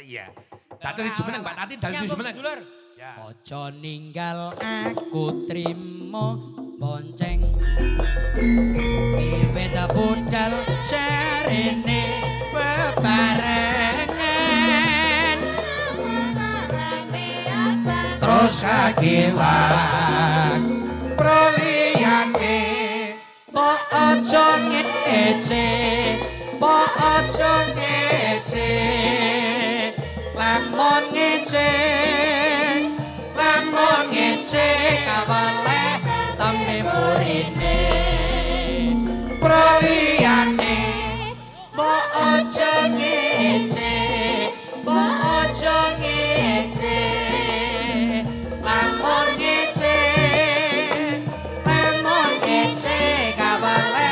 Iya. Dadi jumeneng Mbak Tati dadi jumeneng. Ya. Aja ninggal aku trimo bonceng wiwit budal jarene bebarengan terus kagiwak proliyane mbok aja ngece mbok aja ngece lamun ngece kawale tame murine praliyane mbok aja ngece mbok aja ngece lamun ngece kawale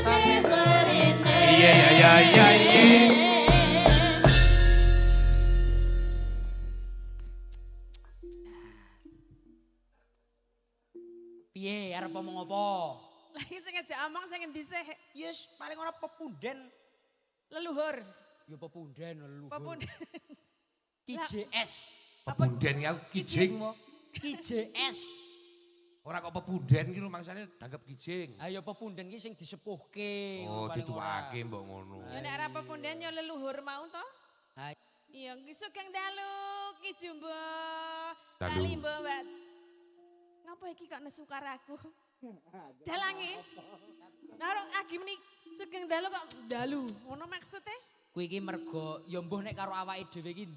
tame murine Iya. piye arep ngomong apa? Lagi sing ngejak omong sing ngendi sih? Yes, paling ora pepunden. Leluhur. Ya pepunden leluhur. Pepunden. KJS. Pepunden aku kijing mo. KJS. Ora kok pepunden ki rumangsane danggep kijing. Ayo pepunden ki sing disepuhke. Oh, paling ora. dituake mbok ngono. Ya nek ora pepunden ya leluhur mau to? Ha, Iya, ki sugeng dalu ki jumbo. Dalu. Kali mbok Mbak. Ngapa iki kok nesu karo aku? Dalange. Karo agi meni sugeng dalu kok dalu. Ngono maksude? kuwi iki mergo ya mbuh nek karo awake dhewe iki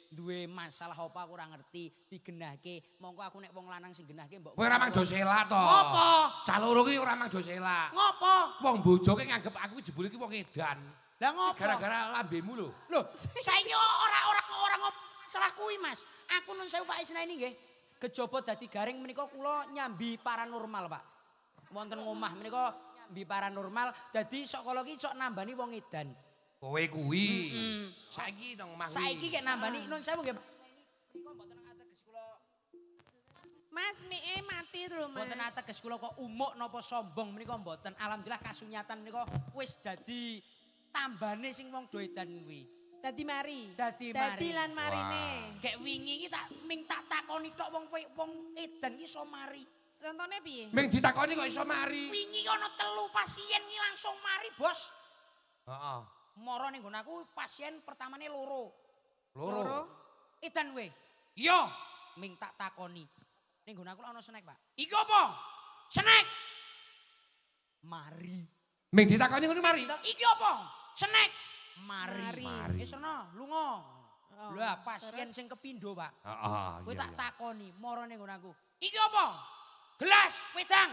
duwe masalah apa aku ora ngerti digenahke. Mongko aku nek wong lanang sing genahke mbok. Kowe ora mang do selak to. Ngopo? Cah loro ki ora mang do selak. Ngopo? Wong bojoke nganggep aku jebule iki wong edan. Lah ngopo? Gara-gara lambemu lho. Lho, saiki ora salah kuwi, Mas. Aku nun sewu Pak Isna ini nggih. Kejaba dadi garing menika kula nyambi paranormal, Pak. Wonten omah menika nyambi paranormal, dadi sok kala iki sok nambani wong edan. Kowe kuwi. Saiki nang omah kuwi. Saiki kek nambani nun sewu nggih. Menika mboten ateges kula Mas mie mati lho Mas. mboten ateges kula kok umuk napa sombong menika mboten. Alhamdulillah kasunyatan menika wis dadi tambane sing wong do edan kuwi. Dadi mari. Dadi lan marine. Kayak wingi iki tak takoni tok wong edan ki iso mari. Contone piye? Ming ditakoni kok iso mari. Wingi ana 3 pasien ki langsung mari, Bos. Heeh. Mara ning nggon aku pasien pertamane loro. Loro. Edan kowe. Iya, ming tak takoni. Ning nggon aku ana snack, Pak. Iki apa? Snack. Mari. Ming ditakoni ngono mari. Iki apa? Snack. Mari. Mari. Wis ana, lunga. Oh, Lah pasien sing kepindo, Pak. Heeh. Kowe tak takoni, mara ning nggon aku. Iki apa? Gelas wedang.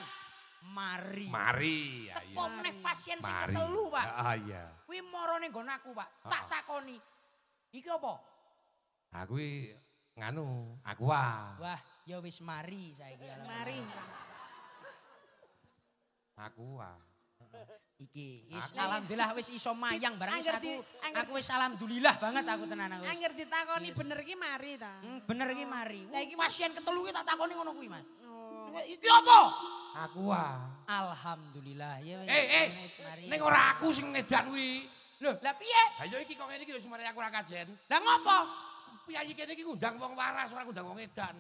Mari. Mari. Ya Teko iya. meneh pasien sing Mari. ketelu, Pak. Heeh iya. Kuwi mara ning nggon aku, Pak. Tak takoni. Iki apa? Aku nganu, aqua. Wah, ya wis mari saiki. Mari. Aqua. Iki wis alhamdulillah wis iso mayang barang wis Angger aku wis alhamdulillah banget aku tenan aku. Angger ditakoni bener ki mari ta. Bener iki mari. Lah iki Pasien ketelu ki tak takoni ngono kuwi, Mas. Oh. Iki apa? Aqua. Alhamdulillah ya wis. Wis mari. Ning ora aku sing ngedan kuwi. Lho, lah piye? Ha yo iki kok ngene iki lho sumare aku ora kajen. Lah ngopo? Piyayi kene iki ngundang wong waras, ora ngundang wong edan.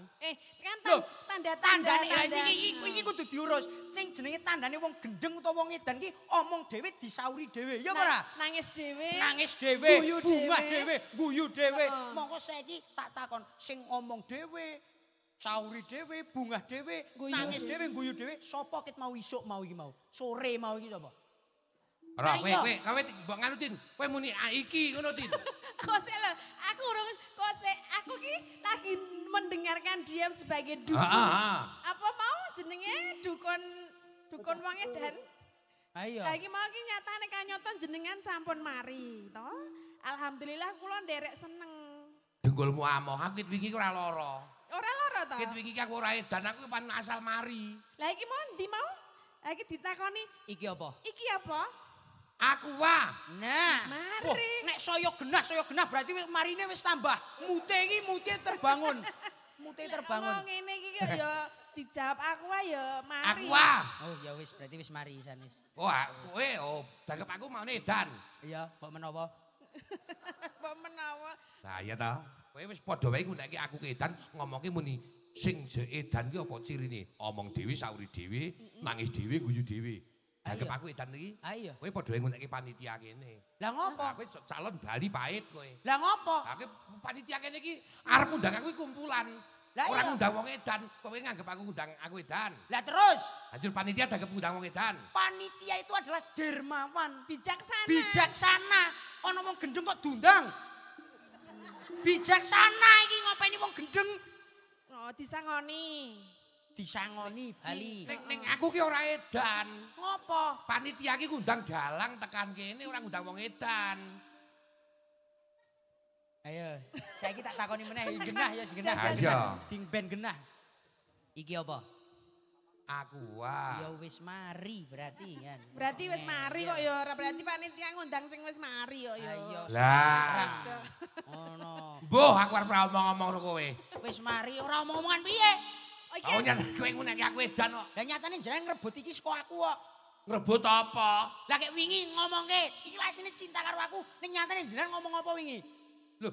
Kan Lho, tanda-tanda Tandane lah iki kudu diurus. Sing jenenge tandane wong gendeng utawa wong edan ki omong dhewe disauri dhewe. Ya apa ora? Nangis dhewe. Nangis dhewe, Guyu bungah dhewe. dhewe, guyu dhewe. Heeh. Monggo saiki tak takon sing omong dhewe, sauri dhewe, bungah dhewe, Guyu nangis dhewe. dhewe, guyu dhewe, sapa ket mau isuk mau iki mau? Sore mau iki sapa? Ora Lah iya. kowe mbok nganu Tin. Kowe muni iki ngono Tin. Kok sik lho, aku urung kok sik aku ki lagi mendengarkan dia sebagai dukun. Heeh. Apa mau jenenge dukun wong edan? Ayo. Lah iki mau ki nyatane kanyoton jenengan sampun mari to. Alhamdulillah kula nderek seneng. Dengkulmu amoh, aku wingi ora lara. Ora lara to? Kit wingi aku ora edan, aku pan asal mari. Lah iki mau ndi mau? Lah iki ditakoni, Iki apa? iki apa? Aqua. Nah, Mari. wah, nek saya genah berarti wis marine wis tambah. Mute terbangun. Mute terbangun. Ngomong ngene iki kok ya dijawab aku wae ya mari. Aqua. Oh ya wis berarti wis mari sanis. Oh, kowe danggep aku mau edan. Iya, kok menawa? Mbok menawa. Lah iya ta. Kowe wis padha wae nggunakake aku kedan ngomongke muni sing edan ki apa cirine? Omong dhewe sauri dhewe, nangis dhewe guyu dhewe. Anggap Ayo. aku edan iki. Ah iya. Kowe padha wae nggunakake panitia kene. Lah ngopo? Lah kowe calon Bali pahit kowe. Lah ngopo? Lah kowe panitia kene iki arep ngundang aku kumpulan. Lah Ora iya. ngundang wong edan, kowe nganggep aku ngundang aku edan. Lah terus Lanjut panitia nganggep ngundang wong edan. panitia itu adalah dermawan, Bijaksana. bijaksana. Ana wong gendeng kok diundang. Bijaksana iki ngopeni wong gendeng Oh, disangoni. disangoni Bali. Ning aku ki ora edan. Ngopo? Panitia ki ngundang dalang tekan kene ora ngundang wong edan. Ayo, saiki tak takoni meneh genah ya genah. Ayo. Ding ben genah. Iki apa? Aku wah. Ya wis mari berarti kan. Berarti wis mari kok ya ora berarti panitia ngundang sing wis mari kok ya. Ayo. Lah. Ono. Mbuh aku arep ngomong-ngomong karo kowe. Wis mari ora omong-omongan piye? Oh iya. Oh nyata kowe nguneki aku edan kok. Lah nyatane jeneng ngrebut iki saka aku kok. Ngrebut apa? Lah kayak wingi ngomongke, iki lah sini cinta karo aku, ning nyatane jeneng ngomong apa wingi? Lho,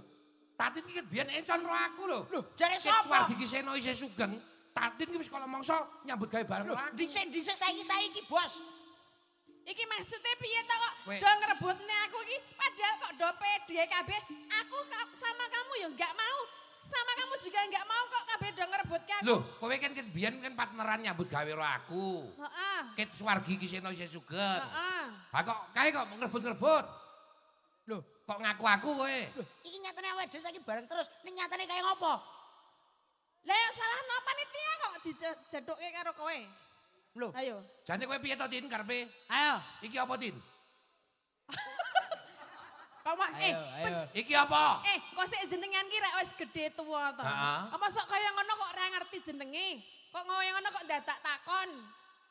Tatin iki biyen encon karo aku lho. Lho, jare Ket sapa? Suwardi ki Seno isih sugeng. Tatin ki wis kala mangsa nyambut gawe bareng karo aku. Dhisik-dhisik saiki, Bos. Iki maksudnya piye to kok Weh. do ngerebutne aku iki padahal kok do pede kabeh. Aku sama kamu ya enggak mau. Sama kamu juga enggak mau kok kabeh do ngerebutke aku. Lho, kowe kan biyen kan partneran nyambut gawe karo aku. Heeh. Ket Suwardi ki Seno isih sugeng. Heeh. Ha kok kae kok ngrebut-ngrebut. Lho, Kok ngaku aku kowe? iki nyatane awake dhewe saiki bareng terus, ning nyatane kaya ngopo? Lah ya salah no panitia kok dijedhuke karo kowe. Lho, Ayo. Jane kowe piye to Tin karepe? ayo. Iki apa Tin? Kamu Ayo. Iki apa? kok sik jenengan ki rek wis gedhe tuwa to. Heeh. Apa sok kaya ngono kok ora ngerti jenenge? Kok ngoyo ngono kok dadak takon.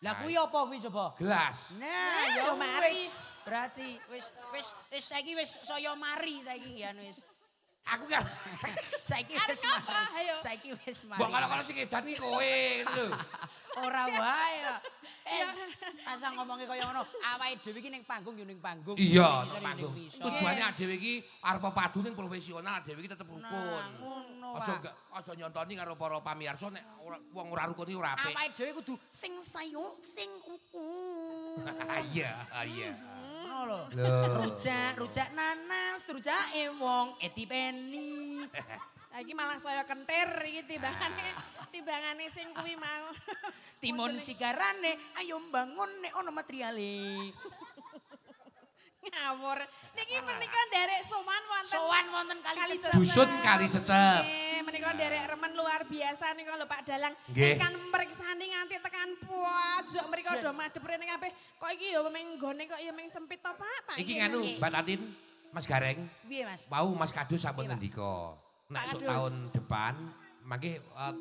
Lah kuwi apa kuwi coba? Gelas. Nah, ya ya mari. mari. Berarti wis saiki wis saya mari saiki ya wis. Aku kan Saiki Arep wis apa? mari. Ayo. Saiki wis mari. mbok kalau sing edan iki kowe lho. Ora wae. Masa ngomongnya kaya ngono, awake dhewe iki ning panggung yo ning panggung. Iya, Ning nek ngisor yo panggung. ning ngisor. Tujuane dhewe iki arep padu ning profesional, dhewe iki tetep rukun. Nah, ngono wae. Aja nyontoni karo para pamirsa nek wong ora rukun iki ora apik. Awake dhewe kudu sing sayu, sing Iya, iya. Ngono lho. Lho. Rujak nanas, rujake wong etipeni. Lagi malah saya kentir iki timbangane sing kuwi mau. Timun sigarane, ayo bangun nek ono materiale. Ngawur. Niki menika nderek sowan wonten. Sowan wonten kali Cecep. Dusun Kali Cecep. Nggih, menika nderek remen luar biasa nika lho Pak Dalang. Nggih. Kan mriksani nganti tekan pojok mriko do madhep rene kabeh. Kok iki ya meng nggone kok ya meng sempit to Pak? Iki nganu Mbak Tatin, Mas Gareng, Piye Mas? wau Mas Kadus sampun Iya, Pak. ngendika. Nek Pak esuk Kadus. tahun depan mangke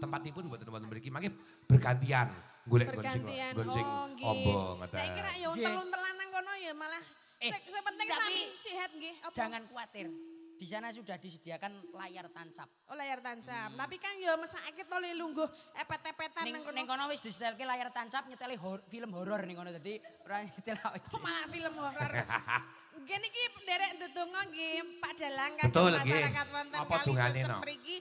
tempatipun mboten wonten mriki, mangke bergantian golek Bergantian. nggon sing Oh, nggih. ombo ngoten. Nek kira ya Nggih. untel-untelan nang kono ya malah sing penting tapi sami sehat nggih. Apa? Jangan khawatir. Di sana sudah disediakan layar tancap. Oh layar tancap. Tapi kan ya mesake to le lungguh epet-epetan nang kono. Ning kono wis disetelke layar tancap nyeteli film horor ning kono dadi ora nyetel awake Kok dhewe. malah film horor. Nggih niki nderek ndedonga nggih Pak Dalang kagem Betul, nggih. masyarakat wonten Apa Kali dungane, Cecep no? mriki